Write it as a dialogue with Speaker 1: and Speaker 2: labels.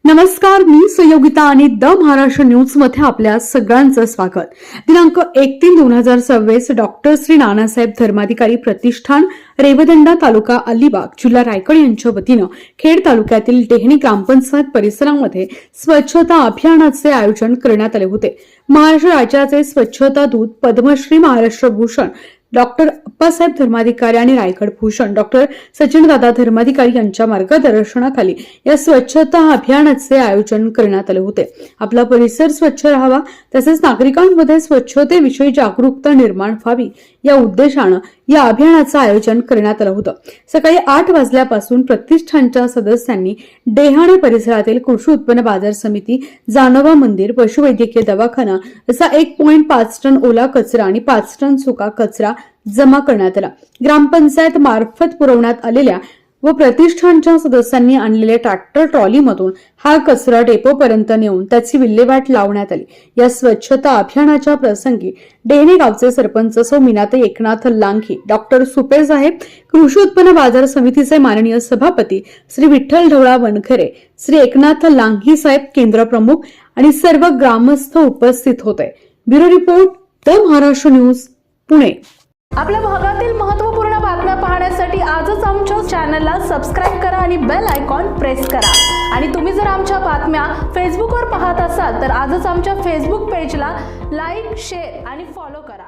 Speaker 1: नमस्कार, मी सहयोगिता आणि the Maharashtra news मध्ये आपल्या सगळ्यांचं स्वागत। दिनांक 1/3/2026 डॉक्टर श्री नानासाहेब धर्माधिकारी प्रतिष्ठान रेवदंडा तालुका अलिबाग जिल्हा रायगड यांच्या वतीनं खेड तालुक्यातील टेहणी ग्रामपंचायत परिसरामध्ये स्वच्छता अभियानाचे आयोजन करण्यात आले होते। महाराष्ट्र राज्याचे स्वच्छता दूत पद्मश्री महाराष्ट्र भूषण डॉक्टर अप्पासाहेब धर्माधिकारी आणि रायगड भूषण डॉक्टर सचिनदादा धर्माधिकारी यांच्या मार्गदर्शनाखाली या स्वच्छता अभियानाचे आयोजन करण्यात आले होते। आपला परिसर स्वच्छ राहावा तसेच नागरिकांमध्ये स्वच्छतेविषयी जागरूकता निर्माण व्हावी या उद्देशाने या अभियानाचे आयोजन करण्यात आले होते। सकाळी 8 वाजल्यापासून प्रतिष्ठानच्या सदस्यांनी डेहाणे परिसरातील कृषी उत्पन्न बाजार समिती, जानोबा मंदिर, पशुवैद्यकीय दवाखाना असा 1.5 टन ओला कचरा आणि 5 टन सुका कचरा जमा करण्यात आला। ग्रामपंचायत मार्फत पुरवण्यात आलेल्या व प्रतिष्ठानच्या सदस्यांनी आणलेल्या ट्रॅक्टर ट्रॉलीमधून हा कचरा डेपोपर्यंत नेऊन त्याची विल्हेवाट लावण्यात आली। या स्वच्छता अभियानाच्या प्रसंगी डेहणे गावचे सरपंच सौ मीनाताई एकनाथ लांघी, डॉक्टर सुपे साहेब, कृषी उत्पन्न बाजार समितीचे माननीय सभापती श्री विठ्ठल ढवळा वनखरे, श्री एकनाथ लांघी साहेब केंद्र प्रमुख आणि सर्व ग्रामस्थ उपस्थित होते। Bureau report, the Maharashtra news, Pune.
Speaker 2: आपल्या भागातील महत्त्वपूर्ण बातम्या पाहण्यासाठी आजच आमच्या चॅनलला सबस्क्राइब करा आणि बेल आयकॉन प्रेस करा। आणि तुम्ही जर आमच्या बातम्या फेसबुकवर पाहत असाल तर आजच आमच्या फेसबुक पेजला लाईक, शेअर आणि फॉलो करा।